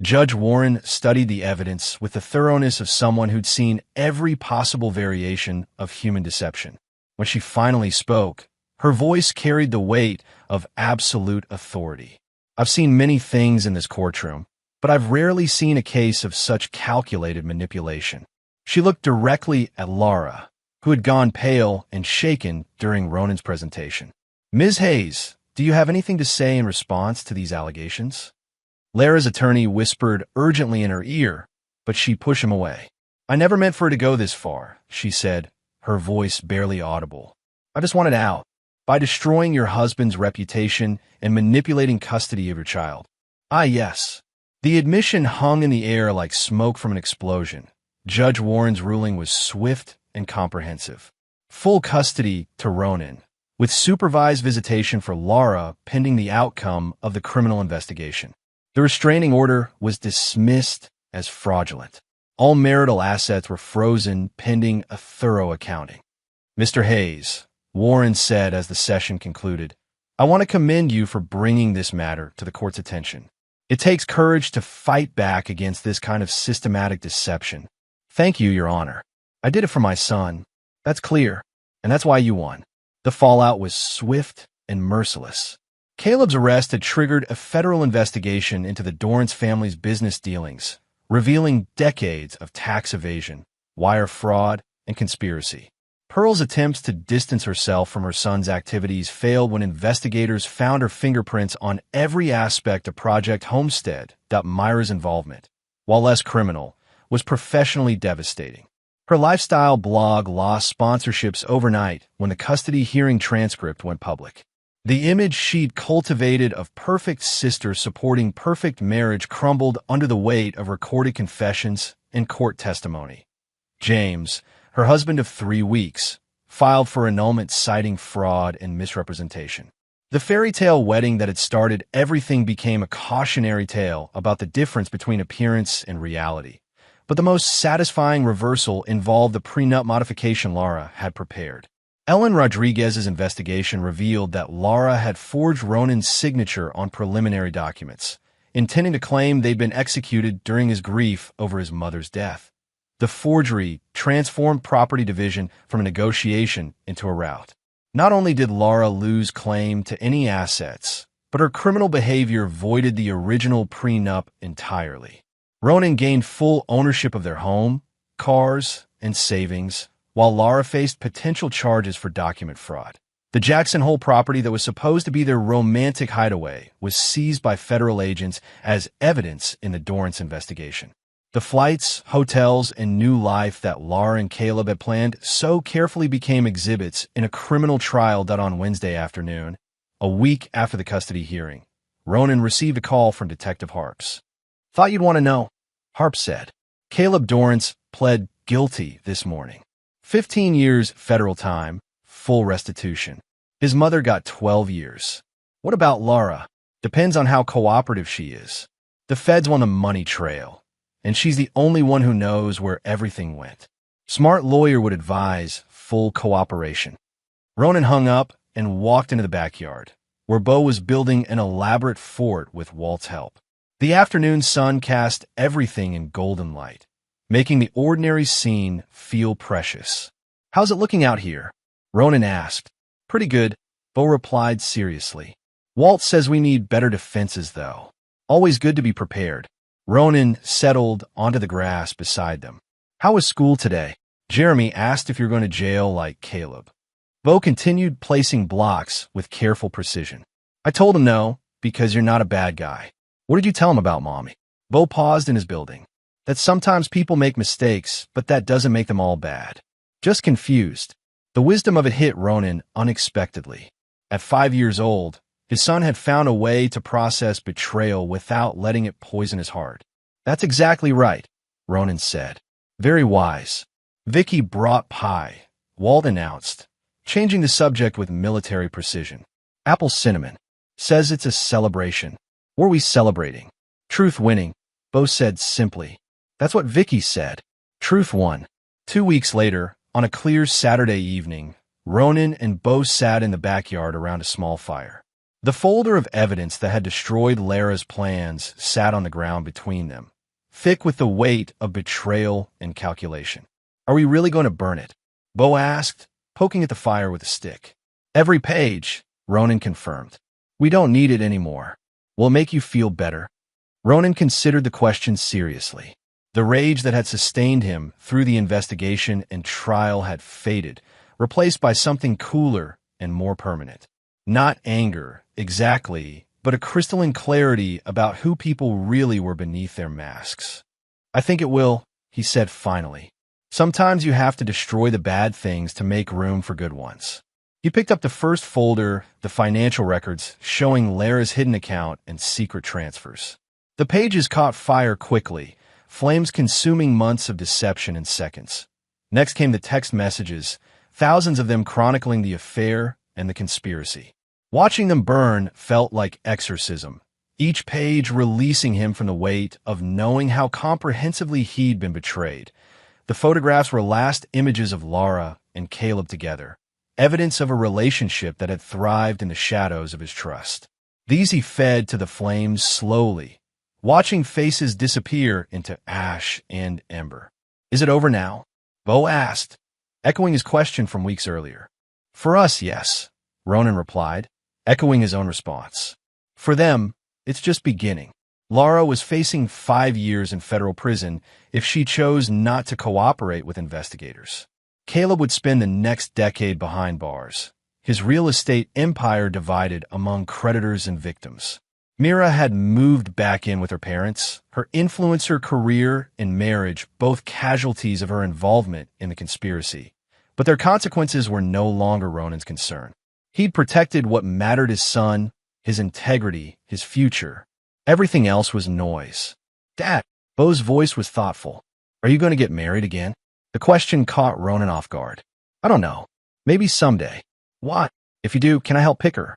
Judge Warren studied the evidence with the thoroughness of someone who'd seen every possible variation of human deception. When she finally spoke, her voice carried the weight of absolute authority. "I've seen many things in this courtroom, but I've rarely seen a case of such calculated manipulation." She looked directly at Laura, who had gone pale and shaken during Ronan's presentation. "Ms. Hayes, do you have anything to say in response to these allegations?" Lara's attorney whispered urgently in her ear, but she pushed him away. "I never meant for it to go this far," she said, her voice barely audible. "I just wanted out. By destroying your husband's reputation and manipulating custody of your child." "Ah, yes." The admission hung in the air like smoke from an explosion. Judge Warren's ruling was swift and comprehensive. Full custody to Ronan, with supervised visitation for Lara pending the outcome of the criminal investigation. The restraining order was dismissed as fraudulent. All marital assets were frozen pending a thorough accounting. "Mr. Hayes," Warren said as the session concluded, "I want to commend you for bringing this matter to the court's attention. It takes courage to fight back against this kind of systematic deception. Thank you, Your Honor. I did it for my son. That's clear, and that's why you won." The fallout was swift and merciless. Caleb's arrest had triggered a federal investigation into the Dorrance family's business dealings, revealing decades of tax evasion, wire fraud, and conspiracy. Pearl's attempts to distance herself from her son's activities failed when investigators found her fingerprints on every aspect of Project Homestead. Myra's involvement, while less criminal, was professionally devastating. Her lifestyle blog lost sponsorships overnight when the custody hearing transcript went public. The image she'd cultivated of perfect sister supporting perfect marriage crumbled under the weight of recorded confessions and court testimony. James, her husband of 3 weeks, filed for annulment citing fraud and misrepresentation. The fairy tale wedding that had started everything became a cautionary tale about the difference between appearance and reality. But the most satisfying reversal involved the prenup modification Lara had prepared. Ellen Rodriguez's investigation revealed that Lara had forged Ronan's signature on preliminary documents, intending to claim they'd been executed during his grief over his mother's death. The forgery transformed property division from a negotiation into a rout. Not only did Lara lose claim to any assets, but her criminal behavior voided the original prenup entirely. Ronan gained full ownership of their home, cars, and savings, while Lara faced potential charges for document fraud. The Jackson Hole property that was supposed to be their romantic hideaway was seized by federal agents as evidence in the Dorrance investigation. The flights, hotels, and new life that Lara and Caleb had planned so carefully became exhibits in a criminal trial done on Wednesday afternoon, a week after the custody hearing. Ronan received a call from Detective Harps. "Thought you'd want to know," Harps said. "Caleb Dorrance pled guilty this morning. 15 years federal time, full restitution. His mother got 12 years. What about Lara? Depends on how cooperative she is. The feds want a money trail, and she's the only one who knows where everything went. Smart lawyer would advise full cooperation." Ronan hung up and walked into the backyard, where Bo was building an elaborate fort with Walt's help. The afternoon sun cast everything in golden light, making the ordinary scene feel precious. "How's it looking out here?" Ronan asked. "Pretty good," Bo replied seriously. "Walt says we need better defenses, though. Always good to be prepared." Ronan settled onto the grass beside them. "How was school today?" Jeremy asked if you're going to jail like Caleb. Bo continued placing blocks with careful precision. "I told him no, because you're not a bad guy." "What did you tell him about Mommy?" Bo paused in his building. "That sometimes people make mistakes, but that doesn't make them all bad. Just confused." The wisdom of it hit Ronan unexpectedly. At 5 years old, his son had found a way to process betrayal without letting it poison his heart. "That's exactly right," Ronan said. "Very wise." "Vicky brought pie," Walt announced, changing the subject with military precision. "Apple cinnamon. Says it's a celebration." "Were we celebrating?" "Truth winning," Bo said simply. "That's what Vicky said." Truth won. 2 weeks later, on a clear Saturday evening, Ronan and Bo sat in the backyard around a small fire. The folder of evidence that had destroyed Lara's plans sat on the ground between them, thick with the weight of betrayal and calculation. "Are we really going to burn it?" Bo asked, poking at the fire with a stick. "Every page," Ronan confirmed. "We don't need it anymore. Will it make you feel better?" Ronan considered the question seriously. The rage that had sustained him through the investigation and trial had faded, replaced by something cooler and more permanent. Not anger, exactly, but a crystalline clarity about who people really were beneath their masks. "I think it will," he said finally. "Sometimes you have to destroy the bad things to make room for good ones." He picked up the first folder, the financial records, showing Lara's hidden account and secret transfers. The pages caught fire quickly, flames consuming months of deception in seconds. Next came the text messages, thousands of them chronicling the affair and the conspiracy. Watching them burn felt like exorcism, each page releasing him from the weight of knowing how comprehensively he'd been betrayed. The photographs were last images of Lara and Caleb together, evidence of a relationship that had thrived in the shadows of his trust. These he fed to the flames slowly, watching faces disappear into ash and ember. "Is it over now?" Bo asked, echoing his question from weeks earlier. "For us, yes," Ronan replied, echoing his own response. "For them, it's just beginning." Lara was facing 5 years in federal prison if she chose not to cooperate with investigators. Caleb would spend the next decade behind bars, his real estate empire divided among creditors and victims. Mira had moved back in with her parents, her influencer career and marriage both casualties of her involvement in the conspiracy. But their consequences were no longer Ronan's concern. He'd protected what mattered: his son, his integrity, his future. Everything else was noise. "Dad," Bo's voice was thoughtful. "Are you going to get married again?" The question caught Ronan off guard. "I don't know. Maybe someday." "What? If you do, can I help pick her?"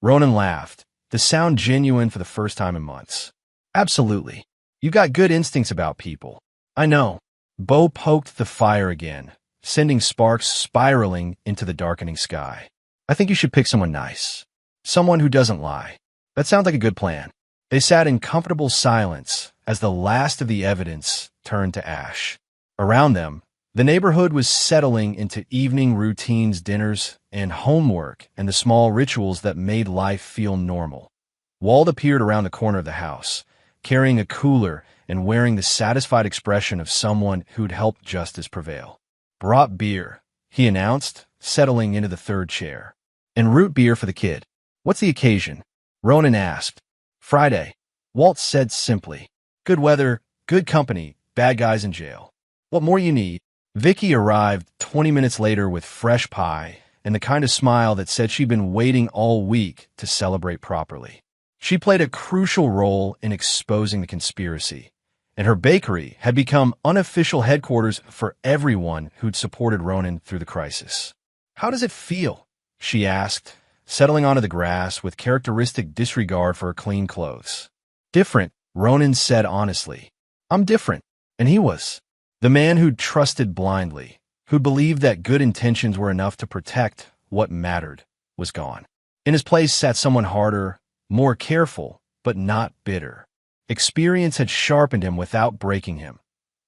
Ronan laughed, the sound genuine for the first time in months. "Absolutely. You've got good instincts about people." "I know." Bo poked the fire again, sending sparks spiraling into the darkening sky. "I think you should pick someone nice. Someone who doesn't lie." "That sounds like a good plan." They sat in comfortable silence as the last of the evidence turned to ash. Around them, the neighborhood was settling into evening routines, dinners, and homework, and the small rituals that made life feel normal. Walt appeared around the corner of the house, carrying a cooler and wearing the satisfied expression of someone who'd helped justice prevail. "Brought beer," he announced, settling into the third chair. "And root beer for the kid." "What's the occasion?" Ronan asked. "Friday," Walt said simply. "Good weather, good company, bad guys in jail. What more you need?" Vicky arrived 20 minutes later with fresh pie and the kind of smile that said she'd been waiting all week to celebrate properly. She played a crucial role in exposing the conspiracy, and her bakery had become unofficial headquarters for everyone who'd supported Ronan through the crisis. "How does it feel?" she asked, settling onto the grass with characteristic disregard for her clean clothes. "Different," Ronan said honestly. "I'm different." And he was. The man who'd trusted blindly, who'd believed that good intentions were enough to protect what mattered, was gone. In his place sat someone harder, more careful, but not bitter. Experience had sharpened him without breaking him.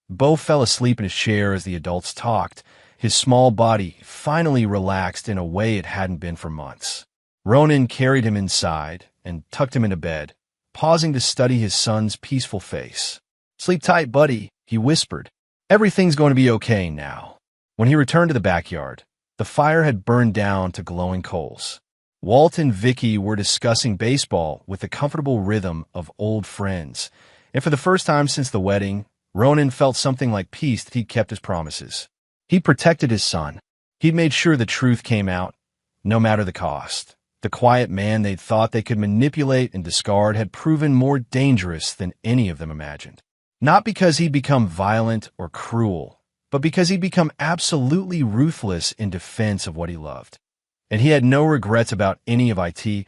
Bo fell asleep in his chair as the adults talked, his small body finally relaxed in a way it hadn't been for months. Ronan carried him inside and tucked him into bed, pausing to study his son's peaceful face. "Sleep tight, buddy," he whispered. "Everything's going to be okay now." When he returned to the backyard, the fire had burned down to glowing coals. Walt and Vicky were discussing baseball with the comfortable rhythm of old friends, and for the first time since the wedding, Ronan felt something like peace that he'd kept his promises. He'd protected his son. He'd made sure the truth came out, no matter the cost. The quiet man they'd thought they could manipulate and discard had proven more dangerous than any of them imagined. Not because he'd become violent or cruel, but because he'd become absolutely ruthless in defense of what he loved. And he had no regrets about any of it.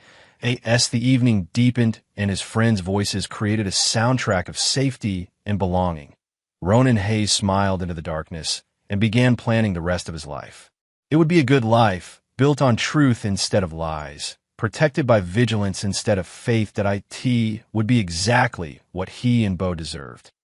As the evening deepened and his friends' voices created a soundtrack of safety and belonging, Ronan Hayes smiled into the darkness and began planning the rest of his life. It would be a good life, built on truth instead of lies, protected by vigilance instead of faith. That would be exactly what he and Bo deserved.